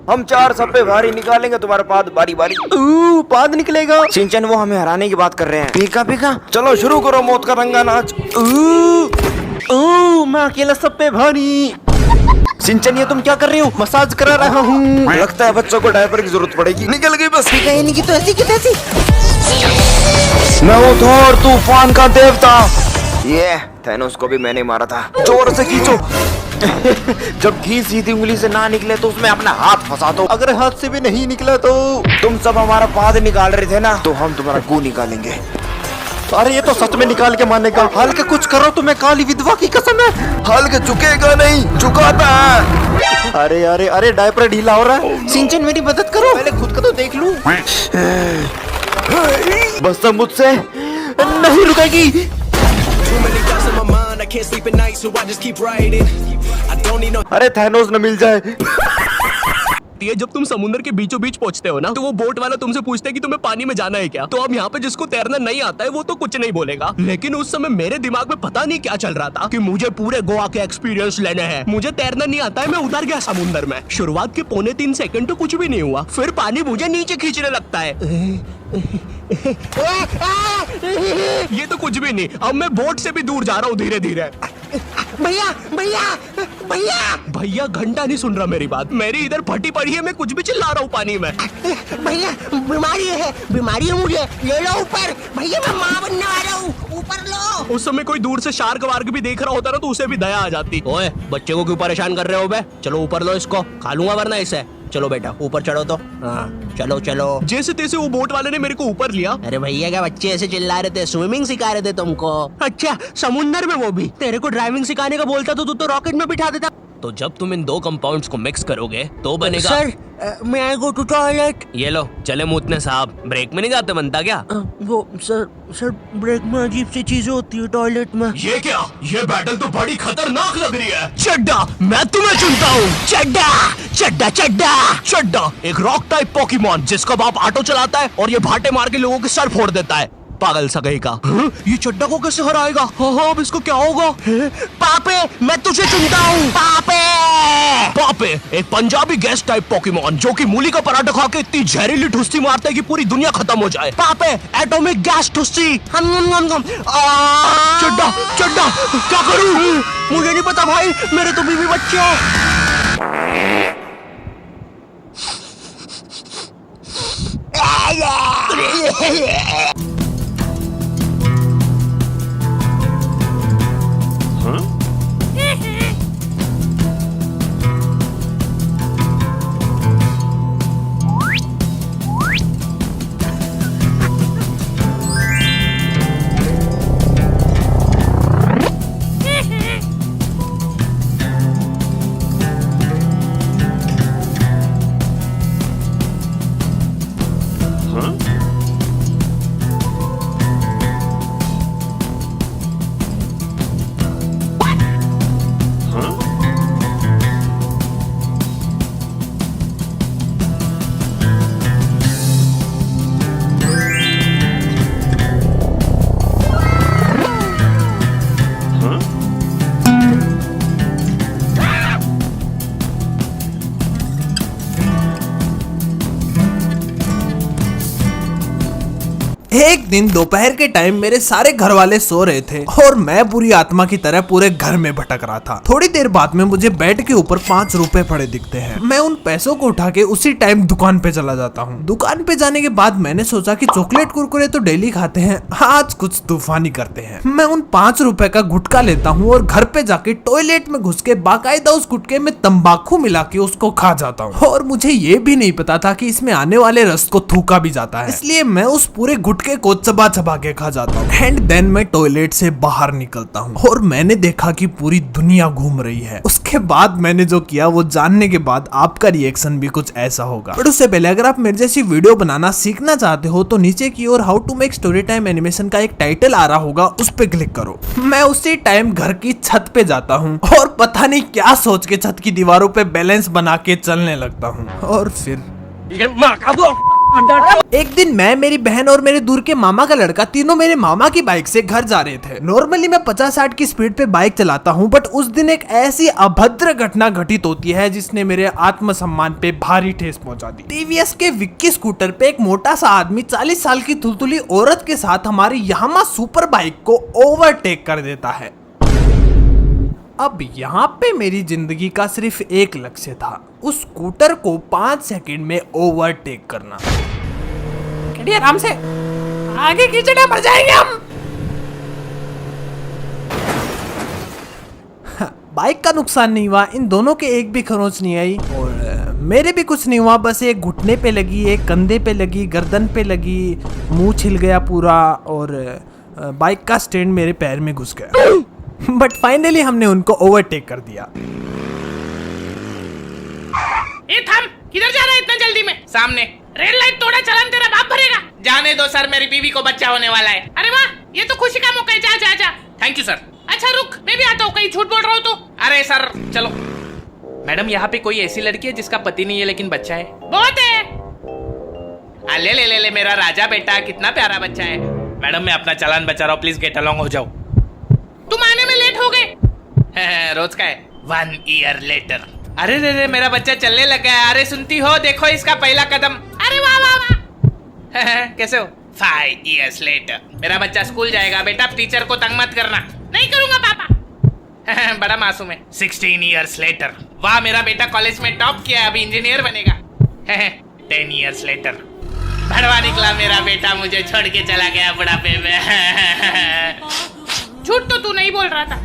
हम 4 सप्पे भारी निकालेंगे, तुम्हारा पाद बारी बारी। पाद निकलेगा। सिंचन वो हमें हराने की बात कर रहे हैं। पीका पीका, चलो शुरू करो मौत का रंगा नाच। मैं अकेला सप्पे भारी। सिंचन ये तुम क्या कर रही हो? मसाज करा रहा हूँ। लगता है बच्चों को डायपर की जरूरत पड़ेगी। निकल गई बस। नहीं की तो ऐसी की तैसी। मैं वो थोर तूफान का देवता। ये थैनोस को भी मैंने मारा था। जोर से खींचो। जब घी सीधी उंगली से ना निकले तो उसमें अपना हाथ फंसा दो। अगर हाथ से भी नहीं निकला तो? तुम सब हमारा पाद निकाल रहे थे ना, तो हम तुम्हारा गू निकालेंगे। अरे ये तो सच में निकाल के मानेगा। हल्के कुछ करो, तुम्हें काली विधवा की कसम है। हल्के झुकेगा नहीं, झुकाता है। अरे अरे अरे डायपर ढीला हो रहा है। सिंचन मेरी मदद करो, पहले खुद का तो देख लूं। बस सब मुझसे नहीं रुकेगी। अरे थैनोस न मिल जाए। जब तुम समुद्र के बीचों बीच पहुंचते हो ना, तो वो बोट वाला तुमसे पूछता है कि तुम्हें पानी में जाना है क्या। तो अब यहाँ पे जिसको तैरना नहीं आता है वो तो कुछ नहीं बोलेगा, लेकिन उस समय मेरे दिमाग में पता नहीं क्या चल रहा था कि मुझे पूरे गोवा के एक्सपीरियंस लेने हैं। मुझे तैरना नहीं आता है, मैं उतर गया समुद्र में। शुरुआत के 3.25 सेकंड तो कुछ भी नहीं हुआ, फिर पानी मुझे नीचे खींचने लगता है। ये तो कुछ भी नहीं, अब मैं बोट से भी दूर जा रहा हूँ धीरे धीरे। भैया भैया भैया भैया घंटा नहीं सुन रहा मेरी बात। मेरी इधर फटी पड़ी है, मैं कुछ भी चिल्ला रहा हूँ पानी में। भैया बीमारी है मुझे, ले लो ऊपर। भैया मैं माँ बनने वाला हूँ, ऊपर लो। उस समय कोई दूर से शार्क वार्क भी देख रहा होता ना, तो उसे भी दया आ जाती। ओए बच्चे को क्यों परेशान कर रहे हो बे? चलो ऊपर लो इसको, खा लूंगा वरना इसे। चलो बेटा ऊपर चढ़ो तो। हाँ चलो चलो। जैसे तैसे वो बोट वाले ने मेरे को ऊपर लिया। अरे भैया क्या बच्चे ऐसे चिल्ला रहे थे? स्विमिंग सिखा रहे थे तुमको? अच्छा समुंदर में वो भी? तेरे को ड्राइविंग सिखाने का बोलता तो तू तो रॉकेट में बिठा देता। तो जब तुम इन 2 कंपाउंड्स को मिक्स करोगे तो बनेगा। सर मैं आई गो टू टॉयलेट। ये लो चले मूतने साहब, ब्रेक में नहीं जाते बनता क्या? वो सर ब्रेक में अजीब सी चीजें होती है टॉयलेट में। ये क्या? ये बैटल तो बड़ी खतरनाक लग रही है। चड्डा मैं तुम्हें चुनता हूँ। चड्डा चड्डा चड्डा चड्डा एक रॉक टाइप पोकेमॉन जिसका बाप ऑटो चलाता है और ये भाटे मार के लोगों के सर फोड़ देता है। पागल सा गई का। ये चड्डा को कैसे हराएगा? हाँ अब इसको क्या होगा? पापे मैं तुझे चुनता हूँ। पापे पापे एक पंजाबी गैस टाइप पोकेमॉन जो कि मूली का पराठा खा के इतनी जहरीली ठुस्सी मारता है कि पूरी दुनिया खत्म हो जाए। पापे एटॉमिक गैस ठुस्सी। चड्डा चड्डा क्या करूँ? मुझे नहीं पता भाई, मेरे तो बीवी बच्चे हैं। एक दिन दोपहर के टाइम मेरे सारे घर वाले सो रहे थे और मैं बुरी आत्मा की तरह पूरे घर में भटक रहा था। थोड़ी देर बाद में मुझे बेड के ऊपर 5 रुपए पड़े दिखते हैं। मैं उन पैसों को उठा के उसी टाइम दुकान पे चला जाता हूँ। दुकान पे जाने के बाद मैंने सोचा कि चॉकलेट कुरकुरे तो डेली खाते हैं, आज कुछ तूफानी करते हैं। मैं उन 5 रुपए का गुटखा लेता हूँ और घर पे जाके टॉयलेट में घुस के बाकायदा उस गुटके में तंबाकू मिला के उसको खा जाता हूँ। और मुझे ये भी नहीं पता था कि इसमें आने वाले रस को थूका भी जाता है, इसलिए मैं उस पूरे गुटके को चबा चबा के खा जाता हूँ। एंड देन मैं टॉयलेट से बाहर निकलता हूँ और मैंने देखा कि पूरी दुनिया घूम रही है। उसके बाद मैंने जो किया वो जानने के बाद आपका रिएक्शन भी कुछ ऐसा होगा। बट उससे पहले अगर आप मेरे जैसी वीडियो बनाना सीखना चाहते हो तो नीचे की ओर how to make story time animation का एक टाइटल आ रहा होगा, उस पे क्लिक करो। मैं उसी टाइम घर की छत पे जाता हूँ और पता नहीं क्या सोच के छत की दीवारों पे बैलेंस बना के चलने लगता हूँ और फिर एक दिन मैं, मेरी बहन और मेरे दूर के मामा का लड़का तीनों मेरे मामा की बाइक से घर जा रहे थे। नॉर्मली मैं 50-60 की स्पीड पे बाइक चलाता हूँ, बट उस दिन एक ऐसी अभद्र घटना घटित होती है जिसने मेरे आत्मसम्मान पे भारी ठेस पहुंचा दी। टीवीएस के विक्की स्कूटर पे एक मोटा सा आदमी 40 साल की तुलतुली औरत के साथ हमारी यामा सुपर बाइक को ओवरटेक कर देता है। अब यहाँ पे मेरी जिंदगी का सिर्फ एक लक्ष्य था, उस स्कूटर को 5 सेकंड में ओवरटेक करना। आराम से आगे कीचड़ मर जाएंगे हम। बाइक का नुकसान नहीं हुआ, इन दोनों के एक भी खरोंच नहीं आई और मेरे भी कुछ नहीं हुआ। बस एक घुटने पे लगी, एक कंधे पे लगी, गर्दन पे लगी, मुंह छिल गया पूरा और बाइक का स्टैंड मेरे पैर में घुस गया। बट फाइनली हमने उनको ओवरटेक कर दिया। ए थम, किधर जा रहा है इतना जल्दी में? सामने रेड लाइट तोड़ा, चालान तेरा बाप भरेगा। जाने दो सर, मेरी बीवी को बच्चा होने वाला है। अरे वाह, ये तो खुशी का मौका है। जा जा जा। Thank you sir. अच्छा रुक, मैं भी आता हूँ, कहीं झूठ बोल रहा हूँ तो। अरे सर चलो। मैडम यहाँ पे कोई ऐसी लड़की है जिसका पति नहीं है लेकिन बच्चा है? बहुत है। ले ले ले ले मेरा राजा बेटा, कितना प्यारा बच्चा है। मैडम मैं अपना चालान बचा रहा हूँ, प्लीज गेट अलॉन्ग हो जाओ। तुम आने में लेट हो गए। रोज का है। 1 ईयर लेटर। अरे रे रे, मेरा बच्चा चलने लगा है। अरे सुनती हो, देखो इसका पहला कदम। अरे वाह वाह वाह। कैसे हो? 5 years later। मेरा बच्चा स्कूल जाएगा। बेटा टीचर को तंग मत करना। नहीं करूंगा पापा। बड़ा मासूम है। 16 years later। वाह, मेरा बेटा कॉलेज में टॉप किया है, अभी इंजीनियर बनेगा। 10 years later। भड़वा निकला मेरा बेटा, मुझे छोड़ के चला गया बुढ़ापे में। झूठ तो तू नहीं बोल रहा था।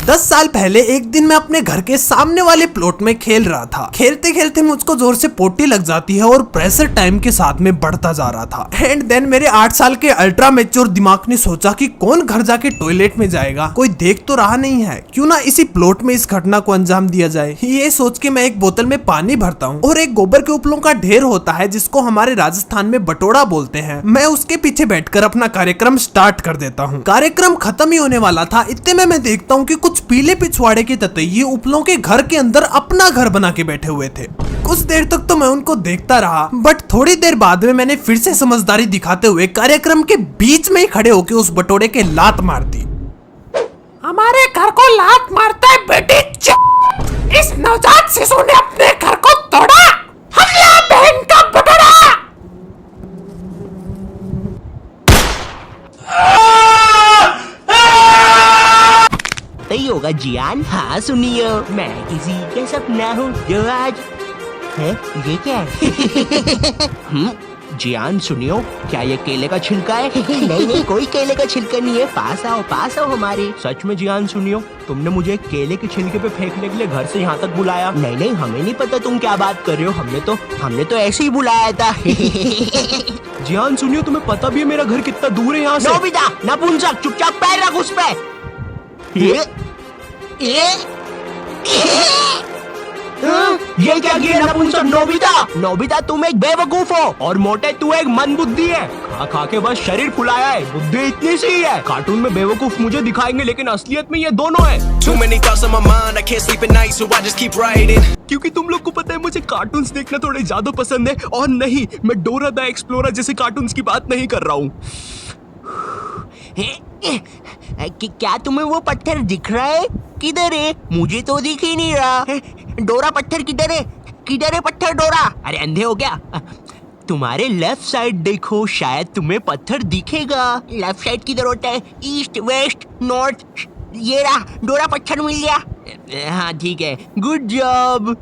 10 साल पहले एक दिन मैं अपने घर के सामने वाले प्लॉट में खेल रहा था। खेलते खेलते मुझको जोर से पोटी लग जाती है और प्रेशर टाइम के साथ में बढ़ता जा रहा था। एंड देन मेरे 8 साल के अल्ट्रा मैच्योर दिमाग ने सोचा कि कौन घर जाके टॉयलेट में जाएगा, कोई देख तो रहा नहीं है, क्यों ना इसी प्लॉट में इस घटना को अंजाम दिया जाए। ये सोच के मैं एक बोतल में पानी भरता हूँ और एक गोबर के उपलों का ढेर होता है जिसको हमारे राजस्थान में बटोड़ा बोलते हैं। मैं उसके पीछे बैठकर अपना कार्यक्रम स्टार्ट कर देता हूँ। कार्यक्रम खत्म ही होने वाला था, इतने में मैं देखता हूँ कि कुछ पीले पिछवाड़े के ततैये उपलों के घर के अंदर अपना घर बना के बैठे हुए थे। कुछ देर तक तो मैं उनको देखता रहा, बट थोड़ी देर बाद में मैंने फिर से समझदारी दिखाते हुए कार्यक्रम के बीच में ही खड़े होकर उस बटोड़े के लात मार दी। हमारे घर को लात मारता है बेटी, इस नवजात शिशु ने अपने घर को तोड़ा। हमला बहन का बटोरा। सही होगा जियान। हाँ सुनिए, मैं किसी का सपना हूँ जो आज है। ये क्या है? जियान सुनियो, क्या ये केले का छिलका है? नहीं नहीं, कोई केले का छिलका नहीं है। पास आओ हमारे। सच में जियान सुनियो, तुमने मुझे केले के छिलके पे फेंकने के लिए घर से यहाँ तक बुलाया? नहीं नहीं, हमें नहीं पता तुम क्या बात कर रहे हो। हमने तो ऐसे ही बुलाया था। जियान सुनियो, तुम्हें पता भी है मेरा घर कितना दूर है यहाँ से? नोबिता, नपुंसक, चुपचाप पैर रख उस पे। ये क्या किया नपुंसक? नोबिता तुम एक बेवकूफ हो और मोटे तू एक मंदबुद्धि है। खा खा के बस शरीर फुलाया है, बुद्धि इतनी सी है। कार्टून में बेवकूफ मुझे दिखाएंगे लेकिन असलियत में ये दोनों है। Too many thoughts on my mind, I can't sleep at night, so I just keep writing. क्योंकि तुम लोग को पता है मुझे कार्टून्स देखना थोड़े ज्यादा पसंद है। और नहीं, मैं डोरा द एक्सप्लोरर जैसे कार्टून्स की बात नहीं कर रहा हूँ। क्या तुम्हें वो पत्थर दिख रहा है? किधर है? मुझे तो दिख ही नहीं रहा। डोरा पत्थर किधर है? किधर है पत्थर डोरा? अरे अंधे हो क्या? तुम्हारे लेफ्ट साइड देखो, शायद तुम्हें पत्थर दिखेगा। लेफ्ट साइड किधर होता है? East, west, north. ये रहा, डोरा पत्थर मिल गया। हाँ ठीक है, गुड जॉब।